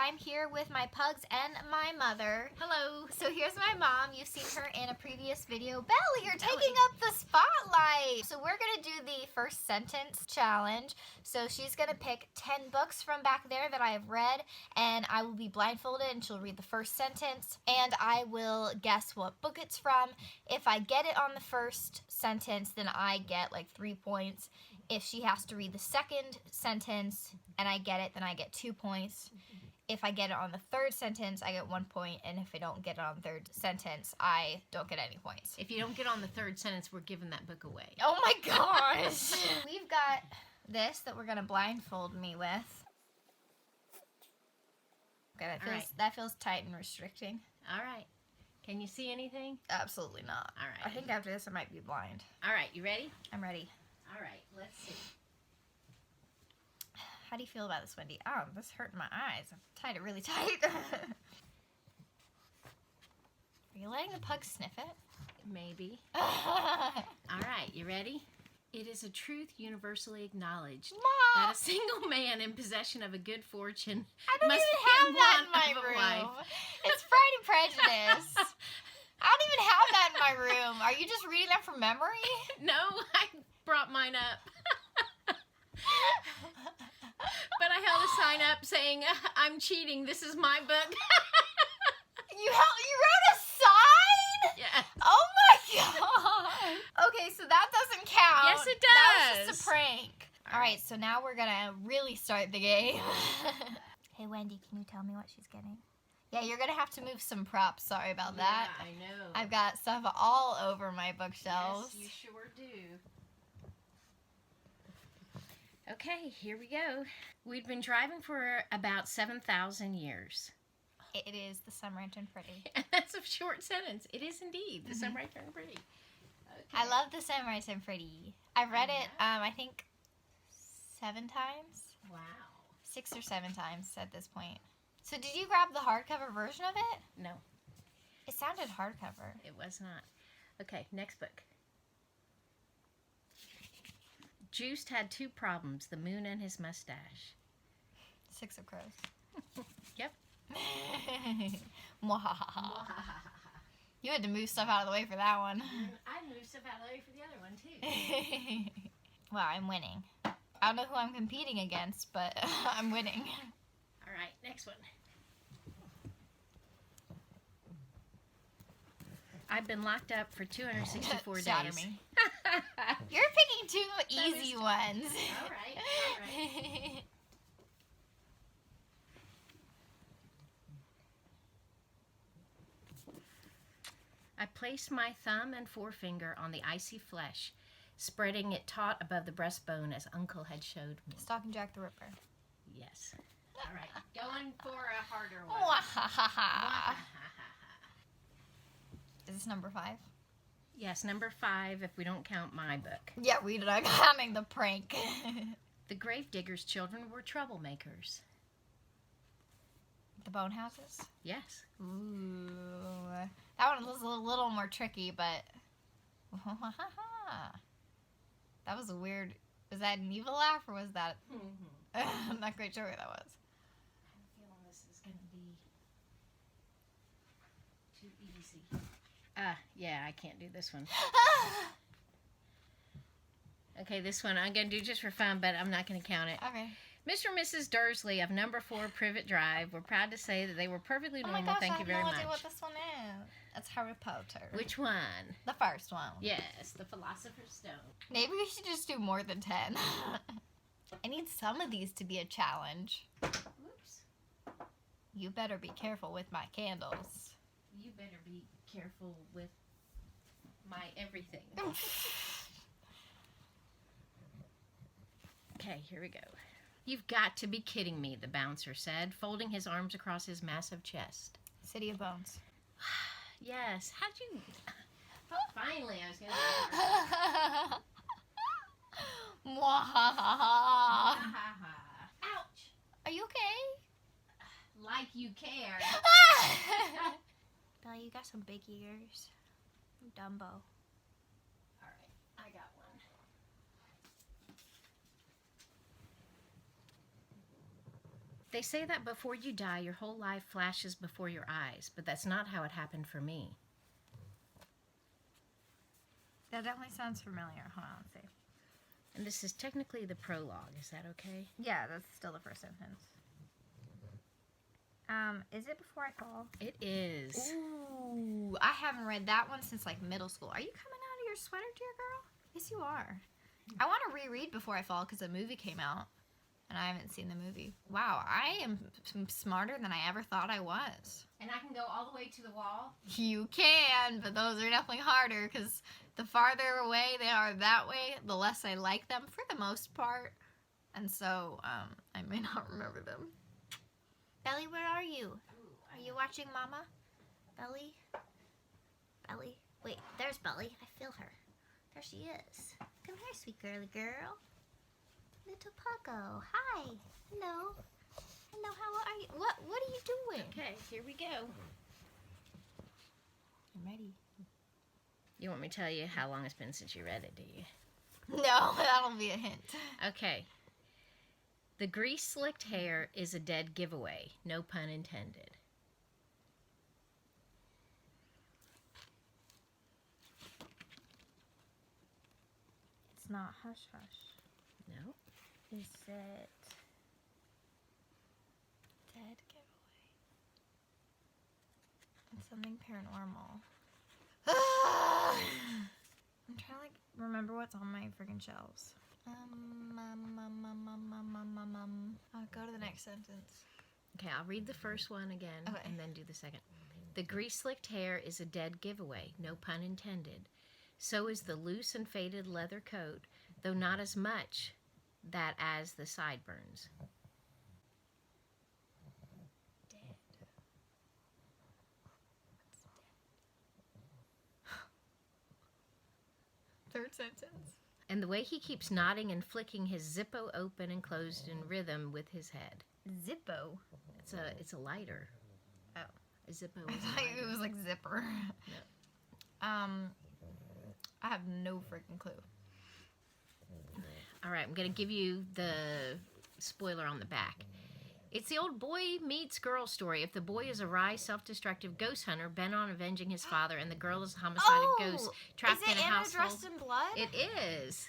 I'm here with my pugs and my mother. Hello. So here's my mom. You've seen her in a previous video. Belly, you're taking up the spotlight. So we're going to do the first sentence challenge. So she's going to pick 10 books from back there that I have read, and I will be blindfolded and she'll read the first sentence, and I will guess what book it's from. If I get it on the first sentence, then I get like 3 points. If she has to read the second sentence and I get it, then I get 2 points. If I get it on the third sentence, I get 1 point. And if I don't get it on the third sentence, I don't get any points. If you don't get on the third sentence, we're giving that book away. Oh my gosh! We've got this that we're going to blindfold me with. Okay, that feels tight and restricting. All right. Can you see anything? Absolutely not. All right. I think after this I might be blind. All right, you ready? I'm ready. All right, let's see. How do you feel about this, Wendy? Oh, this hurt my eyes. I've tied it really tight. Are you letting the pug sniff it? Maybe. All right, you ready? It is a truth universally acknowledged that a single man in possession of a good fortune must even have that in my room. Wife. It's Pride and Prejudice. I don't even have that in my room. Are you just reading that from memory? No, I brought mine up. But I held a sign up saying, I'm cheating, this is my book. You wrote a sign? Yeah. Oh my god. Okay, so that doesn't count. Yes, it does. That was just a prank. All right, so now we're going to really start the game. Hey, Wendy, can you tell me what she's getting? Yeah, you're going to have to move some props. Sorry about that. Yeah, I know. I've got stuff all over my bookshelves. Yes, you sure do. Okay, here we go. We'd been driving for about 7,000 years. It is The Sun Right and Pretty. And that's a short sentence. It is indeed The Sun Right and Pretty. Okay. I love The Sun Right and Pretty. I've read it, I think, 7 times. Wow. 6 or 7 times at this point. So did you grab the hardcover version of it? No, It sounded hardcover. it was not. Okay, next book. Juiced had 2 problems, the moon and his mustache. 6 of Crows. Yep. Mwahaha. You had to move stuff out of the way for that one. I moved stuff out of the way for the other one, too. Wow, I'm winning. I don't know who I'm competing against, but I'm winning. All right, next one. I've been locked up for 264 days. Shatter me. You're picking 2 easy ones. All right, all right. I placed my thumb and forefinger on the icy flesh, spreading it taut above the breastbone as Uncle had showed me. Stalking Jack the Ripper. Yes. All right, going for a harder one. Mwahaha. Is this number 5? Yes, number 5, if we don't count my book. Yeah, we are counting the prank. The gravedigger's children were troublemakers. The Bone Houses? Yes. Ooh. That one was a little more tricky, but... That was a weird... Was that an evil laugh, or was that... I'm not quite sure what that was. I'm feeling this is going to be too easy. Yeah, I can't do this one. Okay, this one I'm going to do just for fun, but I'm not going to count it. Okay. Mr. and Mrs. Dursley of number 4 Privet Drive were proud to say that they were perfectly normal. Oh my gosh, Thank you very I have much. no idea what this one is. That's Harry Potter. Which one? The first one. Yes, the Philosopher's Stone. Maybe we should just do more than 10. I need some of these to be a challenge. Whoops. You better be careful with my candles. You better be careful with my everything. Okay, here we go. You've got to be kidding me, the bouncer said, folding his arms across his massive chest. City of Bones. Yes, how'd you... Finally, I was going to... Mwahaha. Ouch! Are you okay? Like you care. Belly, you got some big ears. Dumbo. Alright, I got one. They say that before you die, your whole life flashes before your eyes, but that's not how it happened for me. That definitely sounds familiar. Hold on, let's see. And this is technically the prologue. Is that okay? Yeah, that's still the first sentence. Is it Before I Fall? It is. Ooh, I haven't read that one since like middle school. Are you coming out of your sweater, dear girl? Yes, you are. I want to reread Before I Fall because the movie came out, and I haven't seen the movie. Wow, I am smarter than I ever thought I was. And I can go all the way to the wall? You can, but those are definitely harder because the farther away they are that way, the less I like them for the most part. And so, I may not remember them. Belly, where are you? Are you watching Mama? Belly? Belly? Wait, there's Belly. I feel her. There she is. Come here, sweet girly girl. Little Puggo. Hi. Hello. Hello, how are you? What are you doing? Okay, here we go. I'm ready. You want me to tell you how long it's been since you read it, do you? No, that'll be a hint. Okay. The grease-slicked hair is a dead giveaway. No pun intended. It's not Hush Hush. No. Is it Dead Giveaway? It's something paranormal. I'm trying to like remember what's on my freaking shelves. Go to the next sentence. Okay, I'll read the first one again and then do the second. The grease-slicked hair is a dead giveaway. No pun intended. So is the loose and faded leather coat, though not as much that as the sideburns. Dead. What's dead? Third sentence. And the way he keeps nodding and flicking his Zippo open and closed in rhythm with his head. Zippo? It's a lighter. Oh. A Zippo I is a thought lighter. it was like zipper. No. I have no freaking clue. All right, I'm going to give you the spoiler on the back. It's the old boy meets girl story. If the boy is a wry, self-destructive ghost hunter bent on avenging his father, and the girl is a homicidal ghost trapped in a Anna household. Dressed in Blood? It is.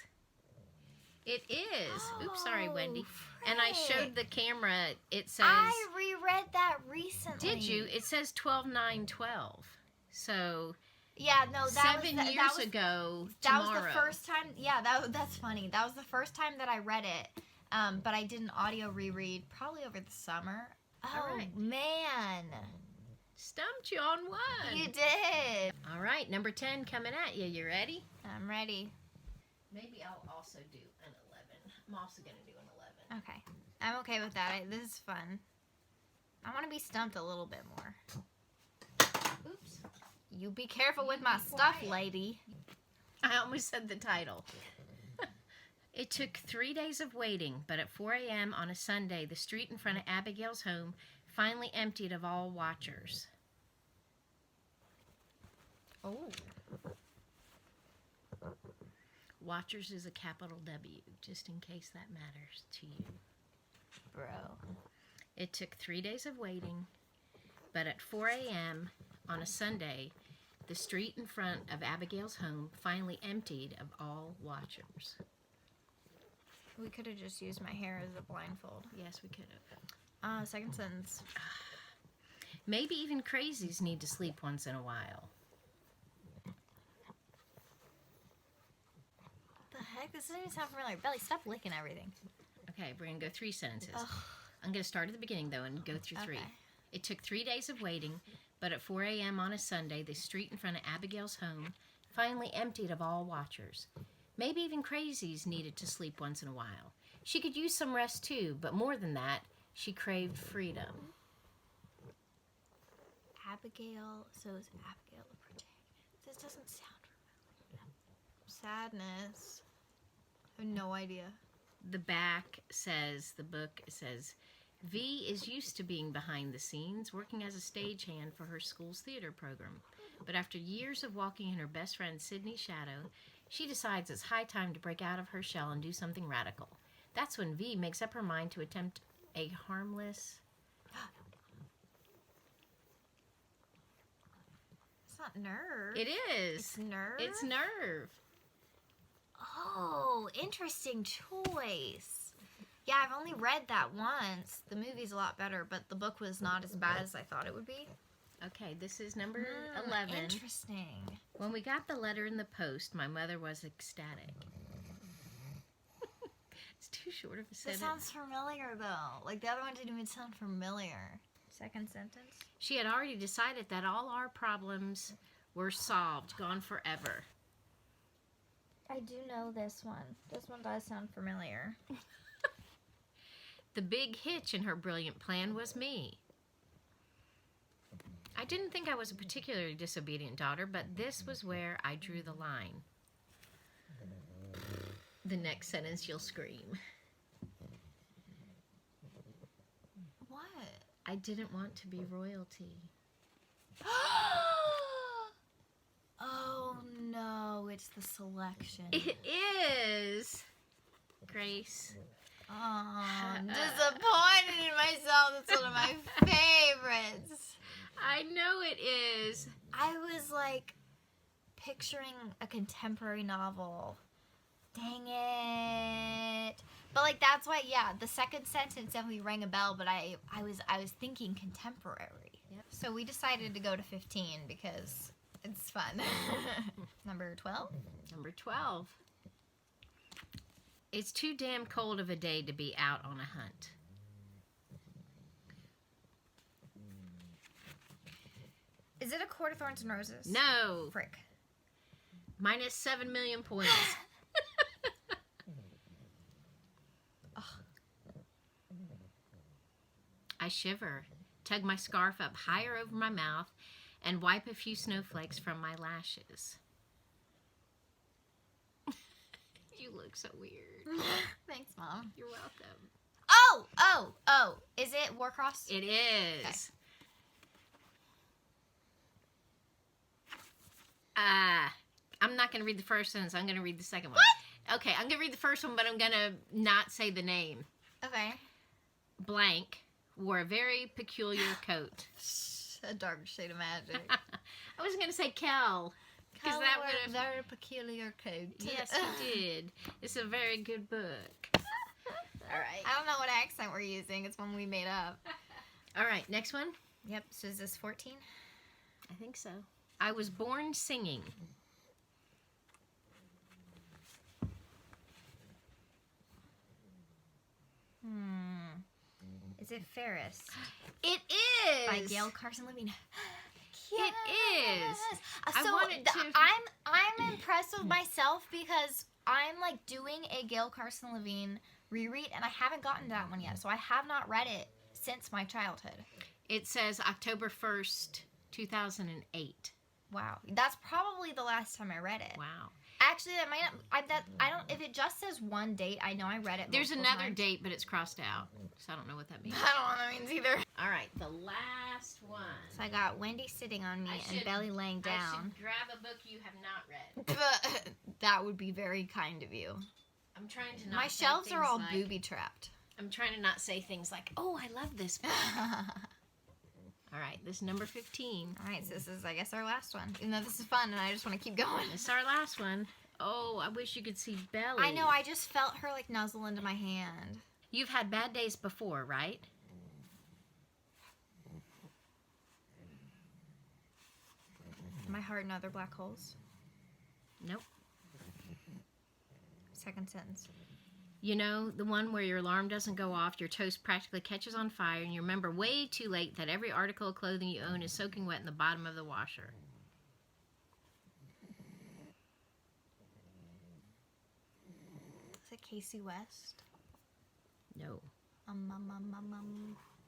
It is. Oops, sorry, Oh, Wendy. And I showed the camera. It says. I reread that recently. Did you? It says 12/9/12. So. Yeah, no, that 7 was years ago. That tomorrow. was the first time. Yeah, that's funny. That was the first time that I read it. But I did an audio reread probably over the summer. Oh, All right. Man. Stumped you on one. You did. All right, number 10 coming at you. You ready? I'm ready. Maybe I'll also do an 11. I'm also going to do an 11. Okay. I'm okay with that. This is fun. I want to be stumped a little bit more. Oops. You be careful with my stuff, lady. I almost said the title. It took 3 days of waiting, but at 4 a.m. on a Sunday, the street in front of Abigail's home finally emptied of all watchers. Oh. Watchers is a capital W, just in case that matters to you. Bro. It took 3 days of waiting, but at 4 a.m. on a Sunday, the street in front of Abigail's home finally emptied of all watchers. We could have just used my hair as a blindfold. Yes, we could have. Second sentence. Maybe even crazies need to sleep once in a while. The heck? This doesn't even sound familiar. Belly, stop licking everything. Okay, we're going to go 3 sentences. Ugh. I'm going to start at the beginning, though, and go through 3. Okay. It took 3 days of waiting, but at 4 a.m. on a Sunday, the street in front of Abigail's home finally emptied of all watchers. Maybe even crazies needed to sleep once in a while. She could use some rest, too, but more than that, she craved freedom. Abigail. So is Abigail the protagonist? This doesn't sound familiar. Sadness. I have no idea. The back says, the book says, V is used to being behind the scenes, working as a stagehand for her school's theater program. But after years of walking in her best friend Sydney's shadow, she decides it's high time to break out of her shell and do something radical. That's when V makes up her mind to attempt A harmless... It's not nerve. It is. It's nerve? It's nerve. Oh, interesting choice. Yeah, I've only read that once. The movie's a lot better, but the book was not as bad as I thought it would be. Okay, this is number 11. Interesting. When we got the letter in the post, my mother was ecstatic. It's too short of a This sentence. sounds familiar, though. Like, the other one didn't even sound familiar. Second sentence. She had already decided that all our problems were solved, gone forever. I do know this one. This one does sound familiar. The big hitch in her brilliant plan was me. I didn't think I was a particularly disobedient daughter, but this was where I drew the line. The next sentence you'll scream. What? I didn't want to be royalty. Oh no, it's the selection. It is, Grace. Oh, I'm disappointed in myself. That's one of my favorites. I know it is. I was like picturing a contemporary novel. Dang it. But like that's why, yeah, the second sentence definitely rang a bell, but I was thinking contemporary. Yep. So we decided to go to 15 because it's fun. Number 12? Number 12. It's too damn cold of a day to be out on a hunt. Is it A Court of Thorns and Roses? No. Frick. Minus 7 million points. I shiver, tug my scarf up higher over my mouth, and wipe a few snowflakes from my lashes. You look so weird. Thanks, Mom. You're welcome. Oh. Is it Warcross? It is. Okay. I'm not going to read the first sentence. I'm going to read the second one. What? Okay, I'm going to read the first one, but I'm going to not say the name. Okay. Blank wore a very peculiar coat. A dark shade of magic. I was going to say Kel. Because that would have... Very peculiar coat. Yes, you did. It's a very good book. All right. I don't know what accent we're using. It's one we made up. All right, next one. Yep. So is this 14? I think so. I was born singing. Is it Ferris? It is. By Gail Carson Levine. It is. So I wanted to... I'm impressed with myself because I'm like doing a Gail Carson Levine reread and I haven't gotten to that one yet. So I have not read it since my childhood. It says October 1st, 2008. Wow. That's probably the last time I read it. Wow. Actually, that might not. I don't. If it just says one date, I know I read it. There's multiple another times. date, but it's crossed out. So I don't know what that means. I don't know what that means either. All right, the last one. So I got Wendy sitting on me and Belly laying I down. should grab a book you have not read. But that would be very kind of you. I'm trying to not My say shelves are things all like, booby trapped. I'm trying to not say things like, oh, I love this book. All right, this is number 15. All right, so this is, I guess, our last one. Even though this is fun and I just want to keep going. This is our last one. Oh, I wish you could see Belly. I know, I just felt her like nuzzle into my hand. You've had bad days before, right? My heart and other black holes. Nope. Second sentence. You know, the one where your alarm doesn't go off, your toast practically catches on fire, and you remember way too late that every article of clothing you own is soaking wet in the bottom of the washer. Is it Casey West? No.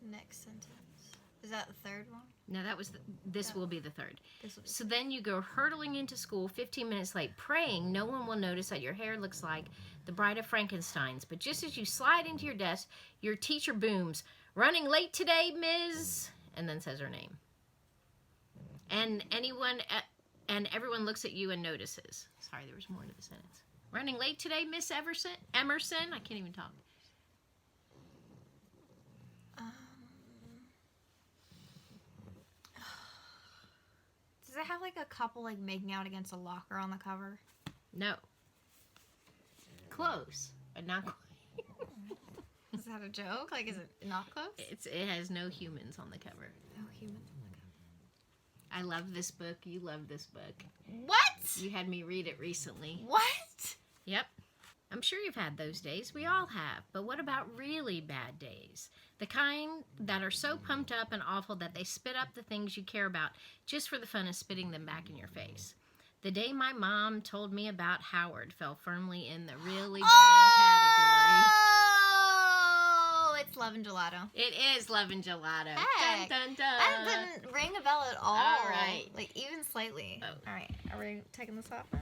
Next sentence. Is that the third one? No, that was this will be the third. This will be So then you go hurtling into school 15 minutes late, praying no one will notice that your hair looks like the Bride of Frankenstein's. But just as you slide into your desk, your teacher booms, "Running late today, Ms." and then says her name. And everyone looks at you and notices. Sorry, there was more to the sentence. "Running late today, Miss Emerson." I can't even talk. have like a couple like making out against a locker on the cover? No. Close, but not quite. Is that a joke? Like, is it not close? It has no humans on the cover. No humans on the cover. I love this book. You love this book. What? You had me read it recently. What? Yep. I'm sure you've had those days. We all have. But what about really bad days? The kind that are so pumped up and awful that they spit up the things you care about just for the fun of spitting them back in your face. The day my mom told me about Howard fell firmly in the really bad category. Oh, it's Love and Gelato. It is Love and Gelato. Heck. Dun, dun, dun. That didn't ring a bell at all. All right. Like, even slightly. Oh. All right. Are we taking this off now?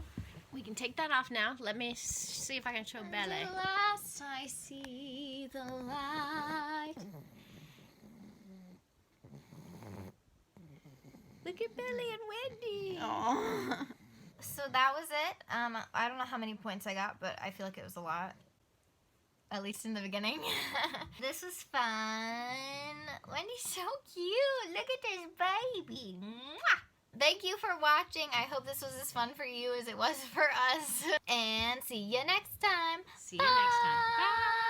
We can take that off now. Let me see if I can show Belly. Until last I see the light. Look at Belly and Wendy. Oh. So that was it. I don't know how many points I got, but I feel like it was a lot. At least in the beginning. This was fun. Wendy's so cute. Look at this baby. Mwah! Thank you for watching. I hope this was as fun for you as it was for us. And see you next time. See you next time. Bye.